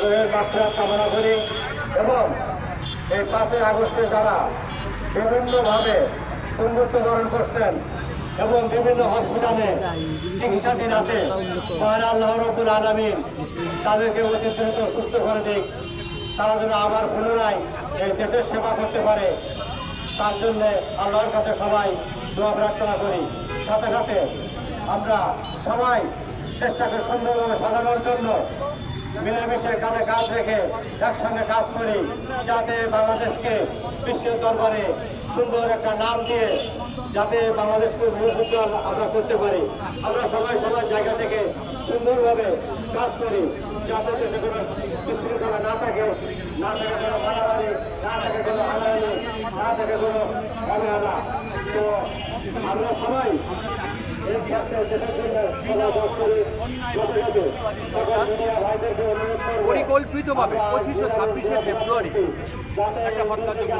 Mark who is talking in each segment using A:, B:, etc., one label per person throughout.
A: রোহের মাত্রা কামনা করি এবং এই 5ই আগস্টে যারা বিভিন্নভাবে মৃত্যুবরণ করছেন এবং বিভিন্ন হসপিটালে চিকিৎসাধীন আছে, মহান আল্লাহ রাব্বুল আলামিন তাদেরকে অতি দ্রুত সুস্থ করে দিক, তারা যেন আবার পুনরায় এই দেশের সেবা করতে পারে। তার জন্যে আল্লাহর কাছে সবাই দোয়া প্রার্থনা করি। সাথে সাথে আমরা সবাই দেশটাকে সুন্দরভাবে সাজানোর জন্য মিলেমিশে কাঁধে কাঁধ রেখে একসঙ্গে কাজ করি, যাতে বাংলাদেশকে বিশ্বের দরবারে সুন্দর একটা নাম দিয়ে যাতে বাংলাদেশকে মুখ উজ্জ্বল আমরা করতে পারি। আমরা সবাই সবার জায়গা থেকে সুন্দরভাবে কাজ করি, যাতে দেশে কোনো বিশৃঙ্খলা না থাকে কোনো মারামারি, না থাকে কোনো হানাহানি, না থাকে কোনো অবহেলা। তো আমরা সবাই এই ক্ষেত্রে দেশের জন্য সবাই কাজ করি। সকল মিডিয়া ভাইদেরকে অনুরোধ করব,
B: পরিকল্পিতভাবে 25 ও 26শে ফেব্রুয়ারি একটা হত্যাযোগ্য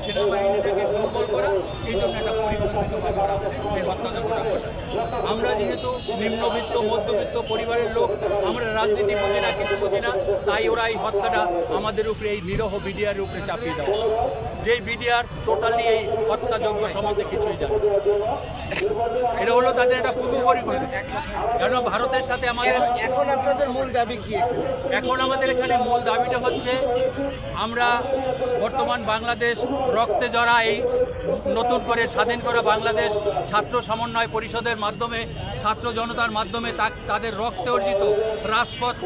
B: সেনাবাহিনীটাকে দুর্বল করা, এই জন্য একটা পরিকল্পিতভাবে এই হত্যাযোগ্যটা করা। আমরা যেহেতু নিম্নবিত্ত মধ্যবিত্ত পরিবারের লোক, আমরা রাজনীতি বুঝি না, কিছু বুঝি না, তাই ওরা এই হত্যাটা আমাদের উপরে, এই নিরহ বিডিআর উপরে চাপিয়ে দেওয়া, যেই বিডিআর টোটালি এই হত্যাযজ্ঞ সম্বন্ধে কিছুই জানে। এটা হলো তাদের একটা পূর্ব পরিকল্পনা। কেন ভারতের সাথে আমাদের
C: এখন আপনাদের মূল দাবি কি?
B: এখন আমাদের এখানে মূল দাবিটা হচ্ছে, আমরা বর্তমান বাংলাদেশ রক্তে জড়া এই নতুন করে স্বাধীন করা বাংলাদেশ ছাত্র সমন্বয় পরিষদের মাধ্যমে, ছাত্র জনতার মাধ্যমে তাদের রক্তে অর্জিত রাজপথ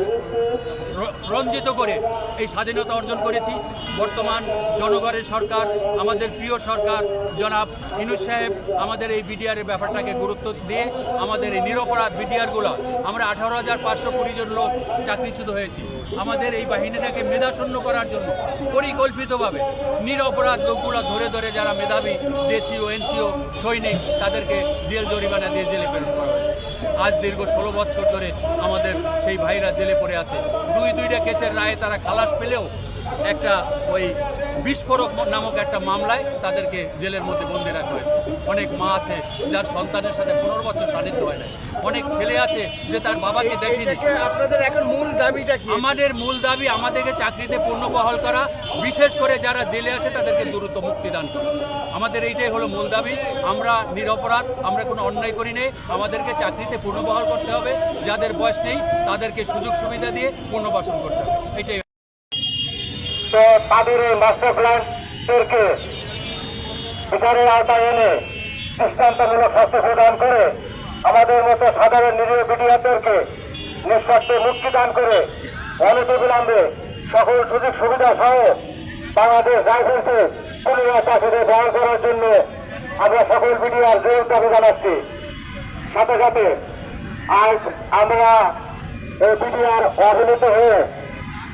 B: রঞ্জিত করে এই স্বাধীনতা অর্জন করেছি। বর্তমান জনগণের সরকার, আমাদের প্রিয় সরকার জনাব ইউনূস সাহেব আমাদের এই বিডিআরের ব্যাপারটাকে গুরুত্ব দিয়ে আমাদের এই নিরপরাধ বিডিআরগুলো, আমরা 18,520 জন লোক চাকরিচ্যুত হয়েছি। আমাদের এই বাহিনীটাকে মেধাশূন্য করার জন্য পরিকল্পিতভাবে নিরপরাধ লোকগুলো ধরে ধরে যারা মেধাবী জেসিও এনসিও সৈনিক, তাদেরকে জেল জরিমানা দিয়ে জেলে প্রেরণ করা হয়েছে। আজ দীর্ঘ 16 বছর ধরে আমাদের সেই ভাইরা জেলে পড়ে আছে। দুইটা কেসের রায়ে তারা খালাস পেলেও একটা ওই বিস্ফোরক নামক একটা মামলায় তাদেরকে জেলের মধ্যে বন্দি রাখা হয়েছে। অনেক মা আছে যার সন্তানের সাথে 15 বছর সান্নিধ্য হয় না। অনেক ছেলে আছে যে তার বাবাকে দেখেনি।
C: আপনাদের এখন মূল দাবিটা কি?
B: আমাদের মূল দাবি আমাদেরকে চাকরিতে পুনর্বহাল করা, বিশেষ করে যারা জেলে আছে তাদেরকে দ্রুত মুক্তিদান করা। আমাদের এইটাই হলো মূল দাবি। আমরা নিরপরাধ, আমরা কোনো অন্যায় করি নেই। আমাদেরকে চাকরিতে পুনর্বহাল করতে হবে, যাদের বয়স নেই তাদেরকে সুযোগ সুবিধা দিয়ে পুনর্বাসন করতে হবে। এটাই
A: তাদের এই মাস্টার প্ল্যানদেরকে বিচারের আওতায় এনে দৃষ্টান্তমূলক শাস্তি প্রদান করে আমাদের মতো সাধারণ নিরীহ বিডিআরদেরকে নিঃস্বার্থে মুক্তিদান করে অনতিবিলম্বে সকল সুযোগ সুবিধা সহ বাংলাদেশ রাইফেলসে পুনরায় চাকরিতে বহাল করার জন্য আমরা সকল বিডিআর জোর দাবি জানাচ্ছি। সাথে সাথে আজ আমরা এই বিডিআর অবহেলিত হয়ে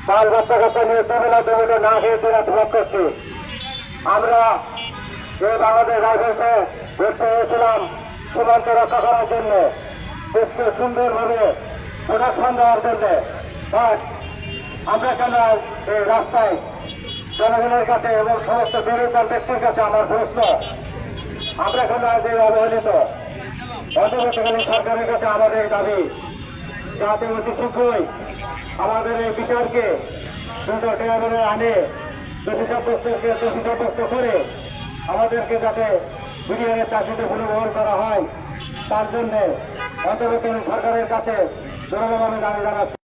A: বাল বাচ্চা কাচ্চা নিয়ে দুবেলা না খেয়ে দিরাত ভোগ করছি। আমরা এই বাংলাদেশ রাইফেলসে ভর্তি হয়েছিলাম সীমান্ত রক্ষা করার জন্য, দেশকে সুন্দরভাবে প্রোটেকশন দেওয়ার জন্য। বাট আমরা কেন এই রাস্তায় জনগণের কাছে এবং সমস্ত বিরোধী ব্যক্তির কাছে আমার প্রশ্ন, আমরা কেন আজ এই অবহেলিত? অন্তর্বর্তীকালীন সরকারের কাছে আমাদের দাবি, যাতে অতি শীঘ্রই আমাদের এই বিচারকে দ্রুত টেবিলে আনে দোষী সাব্যস্ত করে আমাদেরকে যাতে বিডিআরের চাকরিতে পুনর্বহাল করা হয়, তার জন্যে অন্তর্বর্তীকালীন সরকারের কাছে জোরালোভাবে দাবি জানাচ্ছি।